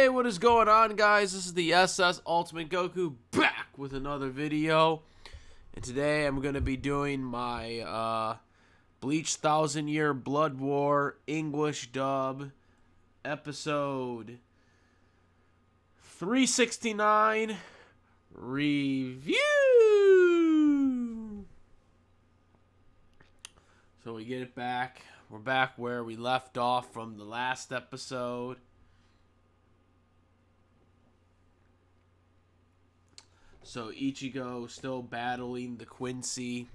Hey, what is going on, guys? This is the SS Ultimate Goku back with another video. And today I'm going to be doing my Bleach 1000-Year Blood War English dub episode 369 review. So we get it back. We're back where we left off from the last episode. So Ichigo still battling the Quincy.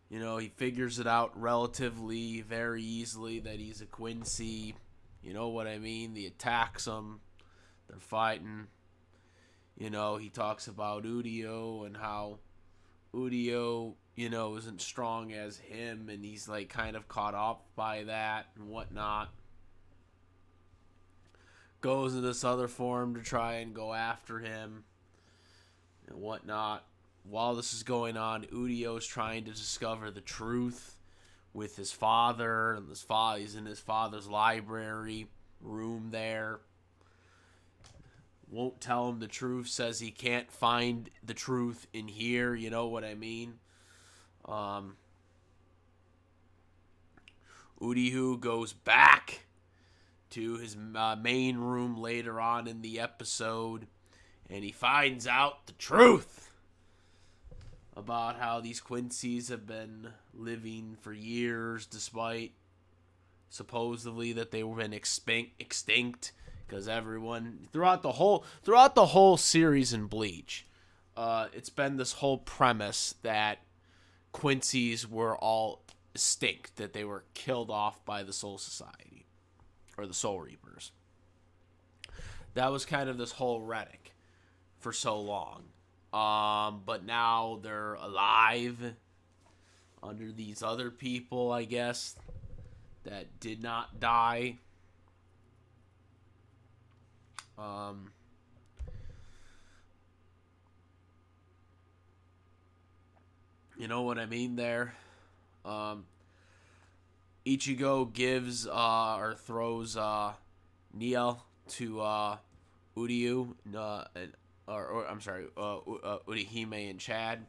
You know, he figures it out relatively very easily that he's a Quincy. You know what I mean? He attacks him. They're fighting. You know, he talks about Uryu and how Uryu, you know, isn't strong as him, and he's like kind of caught up by that and whatnot. Goes in this other form to try and go after him and whatnot. While this is going on, Uryu is trying to discover the truth with his father, and he's in his father's library room there. Won't tell him the truth, says he can't find the truth in here, you know what I mean? Uryu goes back to his main room later on in the episode, and he finds out the truth about how these Quincies have been living for years, despite supposedly that they were been extinct, because everyone throughout the whole series in Bleach, it's been this whole premise that Quincies were all extinct, that they were killed off by the Soul Society. Or the Soul Reapers. That was kind of this whole rhetoric for so long. But now they're alive under these other people, I guess, that did not die. You know what I mean there? Ichigo gives or throws Nia to Uryu, Urihime and Chad,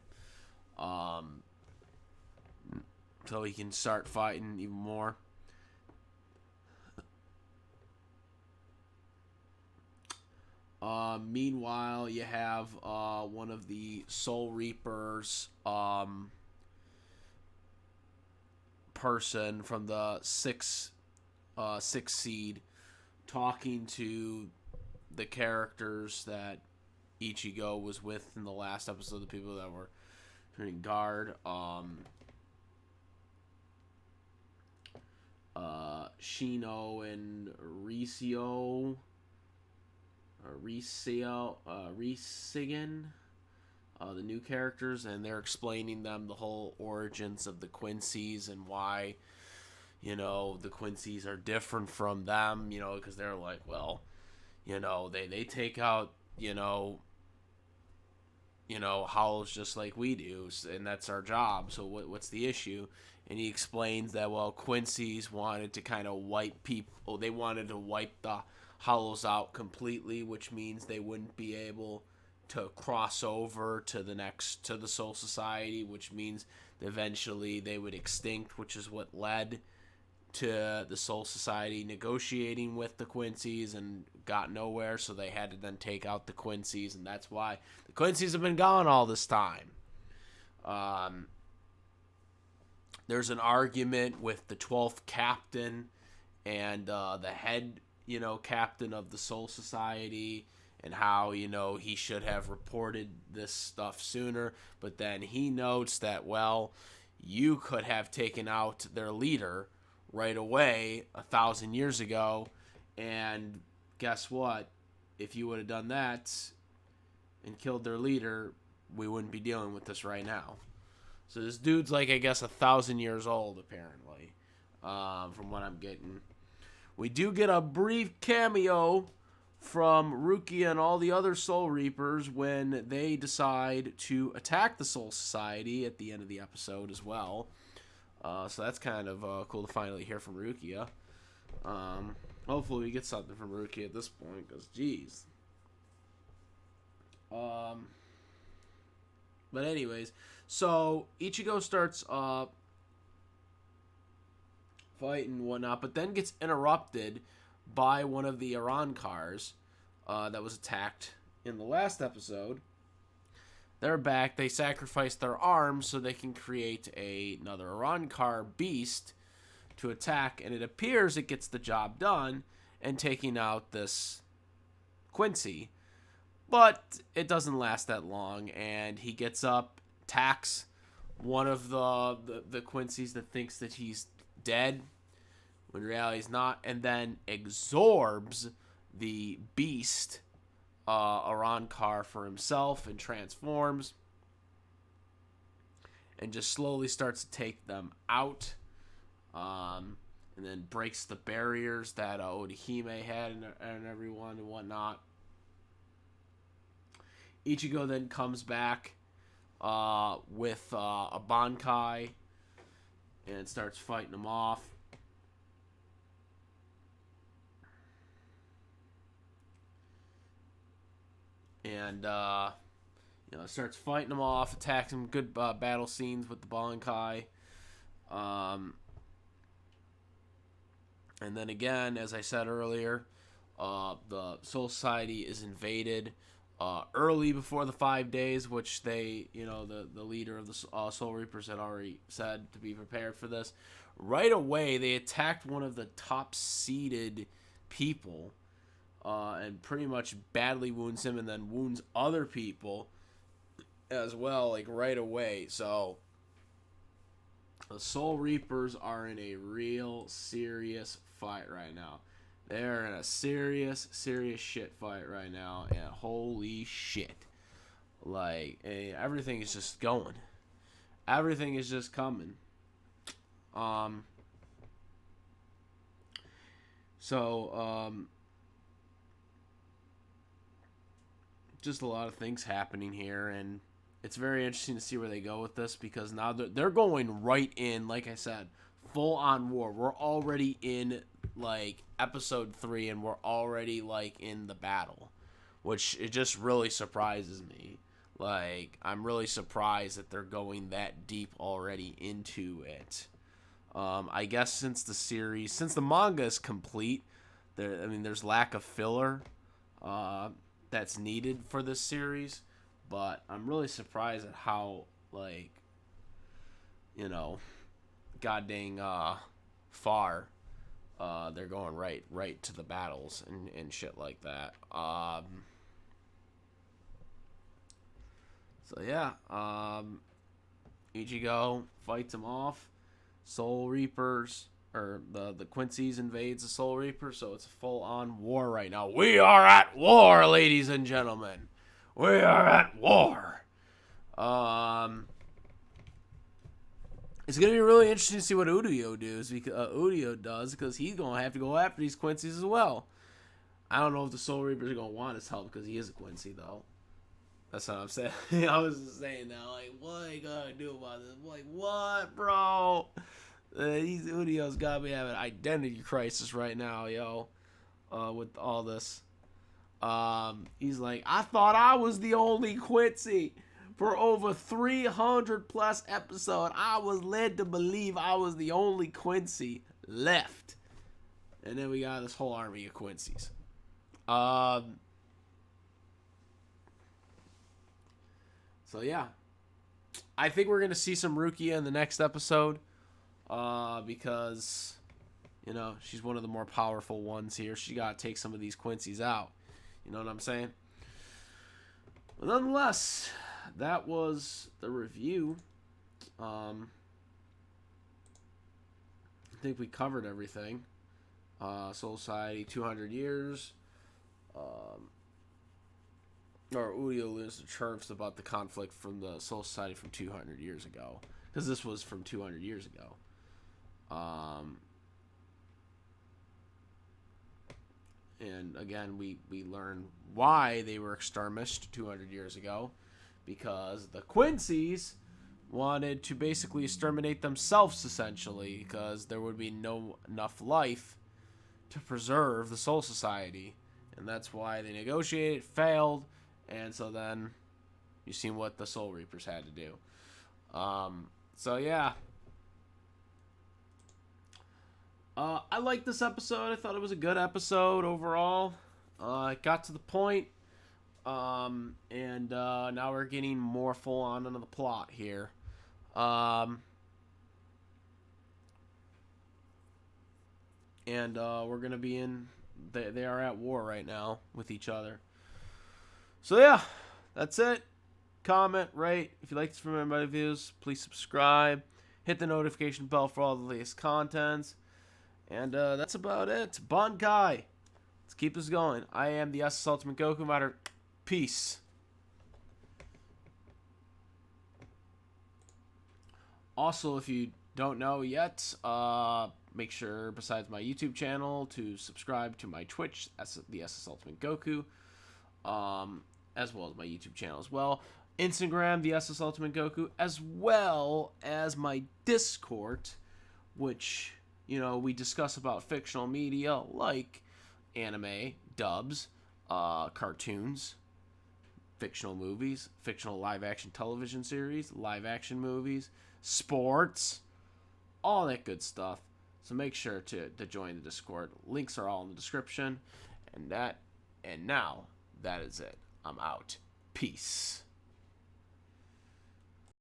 so he can start fighting even more. Meanwhile, you have one of the Soul Reapers, person from the sixth seed talking to the characters that Ichigo was with in the last episode, the people that were turning guard. Shino and Risigan, the new characters, and they're explaining them the whole origins of the Quincies and why, you know, the Quincies are different from them, you know, because they're like, well, you know, they take out, you know, hollows just like we do, and that's our job, so what's the issue? And he explains that, well, Quincies wanted to kind of wipe people, they wanted to wipe the hollows out completely, which means they wouldn't be able to cross over to the Soul Society, which means eventually they would extinct, which is what led to the Soul Society negotiating with the Quincies and got nowhere, so they had to then take out the Quincies, and that's why the Quincies have been gone all this time. There's an argument with the 12th captain and the head, you know, captain of the Soul Society, and how, you know, he should have reported this stuff sooner. But then he notes that, well, you could have taken out their leader right away 1,000 years ago, and guess what? If you would have done that and killed their leader, we wouldn't be dealing with this right now. So this dude's like, I guess, 1,000 years old, apparently, from what I'm getting. We do get a brief cameo from Rukia and all the other Soul Reapers when they decide to attack the Soul Society at the end of the episode as well. So that's kind of cool to finally hear from Rukia. Hopefully we get something from Ruki at this point, because jeez. But anyways, so Ichigo starts fighting and whatnot, but then gets interrupted by one of the Iran cars that was attacked in the last episode. They're back. They sacrifice their arms so they can create another Iran car beast to attack, and it appears it gets the job done and taking out this Quincy. But it doesn't last that long, and he gets up, attacks one of the Quincies that thinks that he's dead, when in reality he's not, and then absorbs the beast Iran car for himself and transforms and just slowly starts to take them out, and then breaks the barriers that Orihime had and everyone and whatnot. Ichigo then comes back with a Bankai and starts fighting them off. And, starts fighting them off, attacks them, good battle scenes with the Bankai. And then again, as I said earlier, the Soul Society is invaded early before the 5 days, which they, the leader of the Soul Reapers had already said to be prepared for this. Right away, they attacked one of the top-seeded people and pretty much badly wounds him, and then wounds other people as well, like right away. So the Soul Reapers are in a real serious fight right now. They're in a serious shit fight right now, and holy shit. Like, everything is just going. Everything is just coming. Just a lot of things happening here, and it's very interesting to see where they go with this, because now they're going right in, like I said, full on war. We're already in like episode 3, and we're already like in the battle, which it just really surprises me. Like, I'm really surprised that they're going that deep already into it. I guess since the manga is complete, there's lack of filler that's needed for this series, but I'm really surprised at how, like, god dang far they're going right to the battles and shit like that. So yeah, Ichigo fights him off. Soul Reapers, or the Quincies invades the Soul Reapers, so it's a full-on war right now. We are at war, ladies and gentlemen. We are at war. It's going to be really interesting to see what Uryu does, because he's going to have to go after these Quincies as well. I don't know if the Soul Reapers are going to want his help, because he is a Quincy, though. That's what I'm saying. I was just saying that, like, what are you going to do about this? Like, what, bro? These Uryu's got me having an identity crisis right now, yo, with all this. He's like, I thought I was the only Quincy. For over 300 plus episodes, I was led to believe I was the only Quincy left. And then we got this whole army of Quincies. So yeah, I think we're gonna see some Rukia in the next episode, because she's one of the more powerful ones here. She gotta take some of these Quincies out. You know what I'm saying? But nonetheless, that was the review. I think we covered everything. Soul Society, 200 years. Or Uryu lives to chirps about the conflict from the Soul Society from 200 years ago. Because this was from 200 years ago. And again, we learn why they were exterminated 200 years ago. Because the Quincies wanted to basically exterminate themselves, essentially. Because there would be no enough life to preserve the Soul Society. And that's why they negotiated, failed, and so then you've seen what the Soul Reapers had to do. So yeah. I liked this episode. I thought it was a good episode overall. It got to the point. And now we're getting more full on into the plot here. And we're going to be in... They are at war right now with each other. So yeah, that's it. Comment, rate. If you like this from my videos, please subscribe. Hit the notification bell for all the latest contents. And that's about it. Bankai. Let's keep this going. I am the SS Ultimate Goku Matter. Peace. Also, if you don't know yet, make sure, besides my YouTube channel, to subscribe to my Twitch, the SS Ultimate Goku, as well as my YouTube channel as well. Instagram, the SS Ultimate Goku, as well as my Discord, which, you know, we discuss about fictional media like anime, dubs, cartoons, fictional movies, fictional live-action television series, live-action movies, sports, all that good stuff. So make sure to join the Discord. Links are all in the description. And now, that is it. I'm out. Peace.